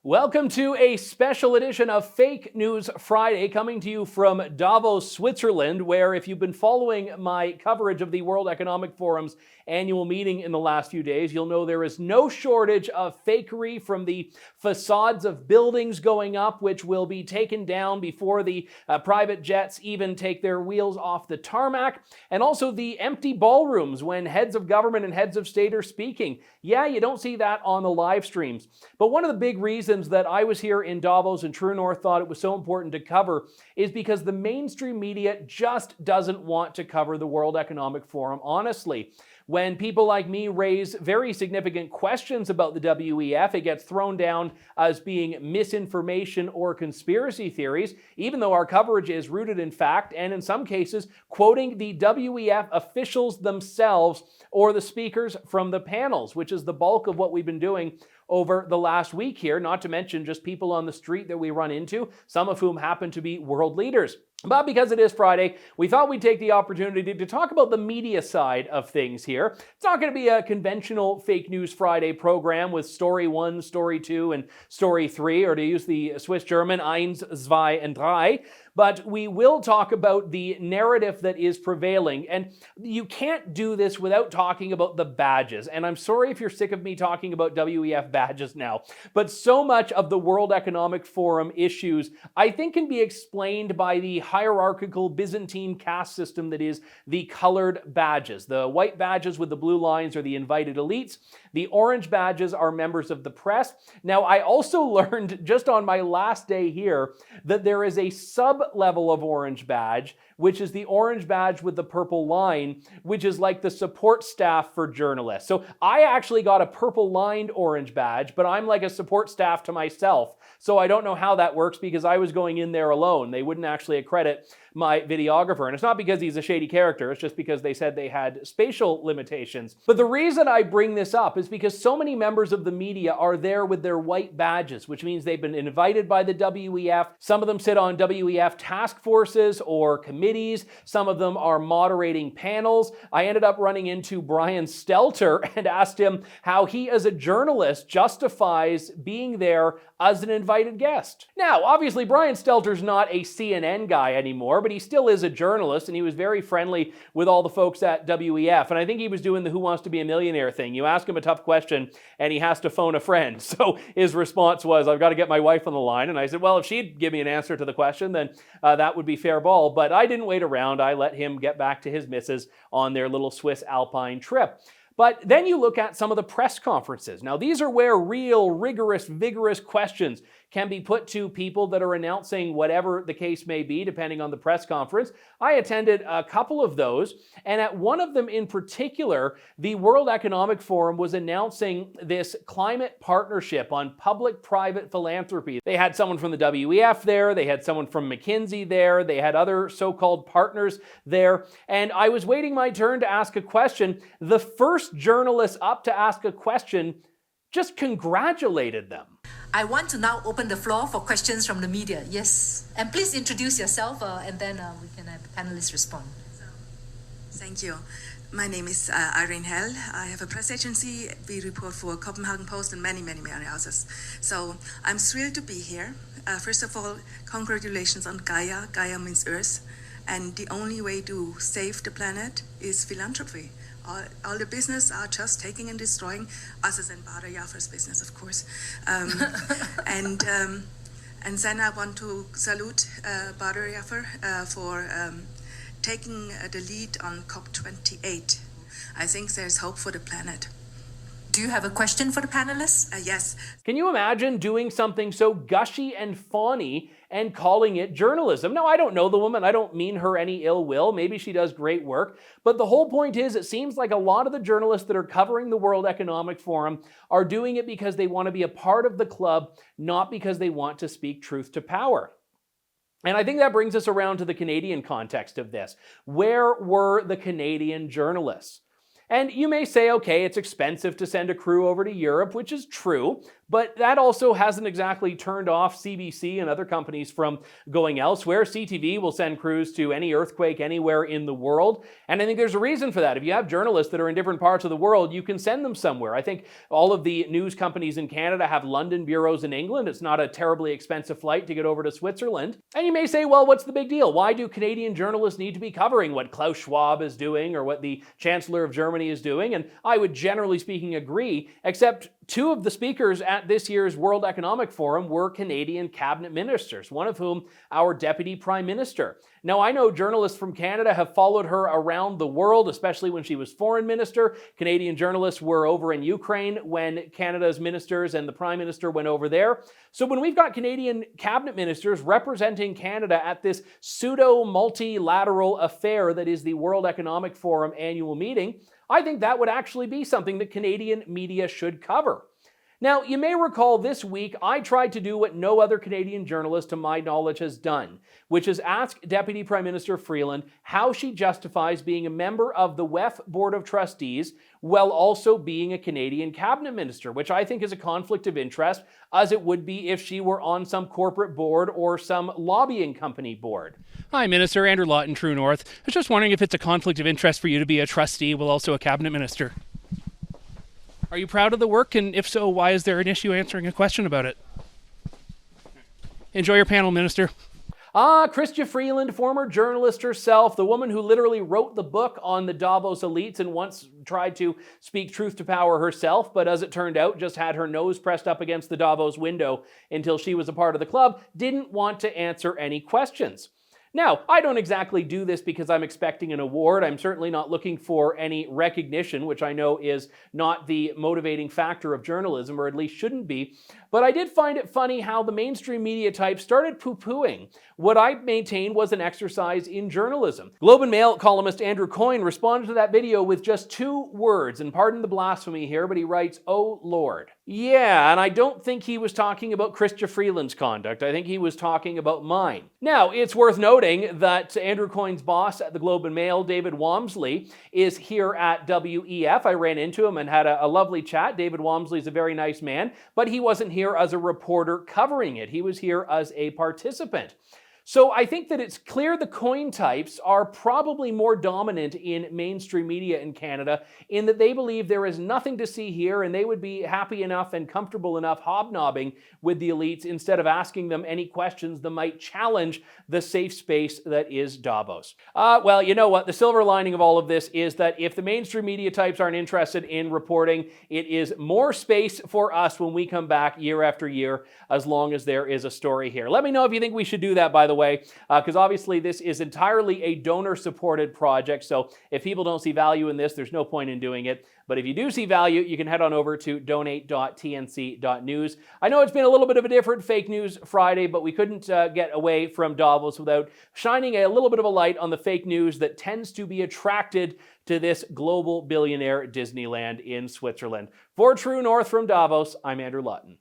Welcome to a special edition of Fake News Friday, coming to you from Davos, Switzerland, where if you've been following my coverage of the World Economic Forum's annual meeting in the last few days, you'll know there is no shortage of fakery, from the facades of buildings going up, which will be taken down before the private jets even take their wheels off the tarmac, and also the empty ballrooms when heads of government and heads of state are speaking. Yeah, you don't see that on the live streams. But one of the big reasons that I was here in Davos and True North thought it was so important to cover is because the mainstream media just doesn't want to cover the World Economic Forum honestly. When people like me raise very significant questions about the WEF, it gets thrown down as being misinformation or conspiracy theories, even though our coverage is rooted in fact, and in some cases, quoting the WEF officials themselves or the speakers from the panels, which is the bulk of what we've been doing over the last week here, not to mention just people on the street that we run into, some of whom happen to be world leaders. But because it is Friday, we thought we'd take the opportunity to talk about the media side of things here. It's not going to be a conventional Fake News Friday program with Story 1, Story 2, and Story 3, or to use the Swiss German, eins, zwei, and drei. But we will talk about the narrative that is prevailing. And you can't do this without talking about the badges. And I'm sorry if you're sick of me talking about WEF badges now, but so much of the World Economic Forum issues, I think, can be explained by the hierarchical Byzantine caste system that is the colored badges. The white badges with the blue lines are the invited elites. The orange badges are members of the press. Now, I also learned just on my last day here that there is a sub-level of orange badge, which is the orange badge with the purple line, which is like the support staff for journalists. So I actually got a purple lined orange badge, but I'm like a support staff to myself. So I don't know how that works because I was going in there alone. They wouldn't actually accredit my videographer. And it's not because he's a shady character, it's just because they said they had spatial limitations. But the reason I bring this up is because so many members of the media are there with their white badges, which means they've been invited by the WEF. Some of them sit on WEF task forces or committees. Some of them are moderating panels. I ended up running into Brian Stelter and asked him how he, as a journalist, justifies being there as an invited guest. Now, obviously, Brian Stelter's not a CNN guy anymore, but he still is a journalist, and he was very friendly with all the folks at WEF. And I think he was doing the Who Wants to Be a Millionaire thing. You ask him a tough question, and he has to phone a friend. So his response was, I've got to get my wife on the line. And I said, well, if she'd give me an answer to the question, then that would be fair ball. But I didn't wait around. I let him get back to his missus on their little Swiss Alpine trip. But then you look at some of the press conferences. Now, these are where real, rigorous, vigorous questions can be put to people that are announcing whatever the case may be, depending on the press conference. I attended a couple of those, and at one of them in particular, the World Economic Forum was announcing this climate partnership on public-private philanthropy. They had someone from the WEF there, they had someone from McKinsey there, they had other so-called partners there, and I was waiting my turn to ask a question. The first journalist up to ask a question just congratulated them. I want to now open the floor for questions from the media. Yes. And please introduce yourself and then we can have the panelists respond. Thank you. My name is Irene Hell. I have a press agency. We report for Copenhagen Post and many others. So I'm thrilled to be here. First of all, congratulations on Gaia. Gaia means Earth. And the only way to save the planet is philanthropy. All the business are just taking and destroying, other than Bader Jaffer's business, of course. And then I want to salute Bader Jaffer for taking the lead on COP28. I think there's hope for the planet. Do you have a question for the panelists? Yes. Can you imagine doing something so gushy and fawny and calling it journalism? Now, I don't know the woman. I don't mean her any ill will. Maybe she does great work. But the whole point is, it seems like a lot of the journalists that are covering the World Economic Forum are doing it because they want to be a part of the club, not because they want to speak truth to power. And I think that brings us around to the Canadian context of this. Where were the Canadian journalists? And you may say, okay, it's expensive to send a crew over to Europe, which is true, But that also hasn't exactly turned off CBC and other companies from going elsewhere. CTV will send crews to any earthquake anywhere in the world. And I think there's a reason for that. If you have journalists that are in different parts of the world, you can send them somewhere. I think all of the news companies in Canada have London bureaus in England. It's not a terribly expensive flight to get over to Switzerland. And you may say, well, what's the big deal? Why do Canadian journalists need to be covering what Klaus Schwab is doing or what the Chancellor of Germany is doing? And I would generally speaking agree, except two of the speakers at this year's World Economic Forum were Canadian cabinet ministers, one of whom our Deputy Prime Minister. Now, I know journalists from Canada have followed her around the world, especially when she was foreign minister. Canadian journalists were over in Ukraine when Canada's ministers and the Prime Minister went over there. So when we've got Canadian cabinet ministers representing Canada at this pseudo-multilateral affair that is the World Economic Forum annual meeting, I think that would actually be something that Canadian media should cover. Now, you may recall this week I tried to do what no other Canadian journalist to my knowledge has done, which is ask Deputy Prime Minister Freeland how she justifies being a member of the WEF Board of Trustees while also being a Canadian cabinet minister, which I think is a conflict of interest, as it would be if she were on some corporate board or some lobbying company board. Hi, Minister. Andrew Lawton, True North. I was just wondering if it's a conflict of interest for you to be a trustee while also a cabinet minister. Are you proud of the work? And if so, why is there an issue answering a question about it? Enjoy your panel, Minister. Chrystia Freeland, former journalist herself, the woman who literally wrote the book on the Davos elites and once tried to speak truth to power herself, but as it turned out, just had her nose pressed up against the Davos window until she was a part of the club, didn't want to answer any questions. Now, I don't exactly do this because I'm expecting an award. I'm certainly not looking for any recognition, which I know is not the motivating factor of journalism, or at least shouldn't be. But I did find it funny how the mainstream media type started poo-pooing what I maintain was an exercise in journalism. Globe and Mail columnist Andrew Coyne responded to that video with just 2 words, and pardon the blasphemy here, but he writes, "Oh Lord." Yeah, and I don't think he was talking about Chrystia Freeland's conduct. I think he was talking about mine. Now, it's worth noting that Andrew Coyne's boss at the Globe and Mail, David Walmsley, is here at WEF. I ran into him and had a lovely chat. David Walmsley is a very nice man, but he wasn't here as a reporter covering it. He was here as a participant. So I think that it's clear the Coyne types are probably more dominant in mainstream media in Canada in that they believe there is nothing to see here and they would be happy enough and comfortable enough hobnobbing with the elites instead of asking them any questions that might challenge the safe space that is Davos. Well, you know what? The silver lining of all of this is that if the mainstream media types aren't interested in reporting, it is more space for us when we come back year after year, as long as there is a story here. Let me know if you think we should do that, by the way, because obviously this is entirely a donor-supported project, so if people don't see value in this, there's no point in doing it. But if you do see value, you can head on over to donate.tnc.news. I know it's been a little bit of a different Fake News Friday, but we couldn't get away from Davos without shining a little bit of a light on the fake news that tends to be attracted to this global billionaire Disneyland in Switzerland. For True North from Davos, I'm Andrew Lawton.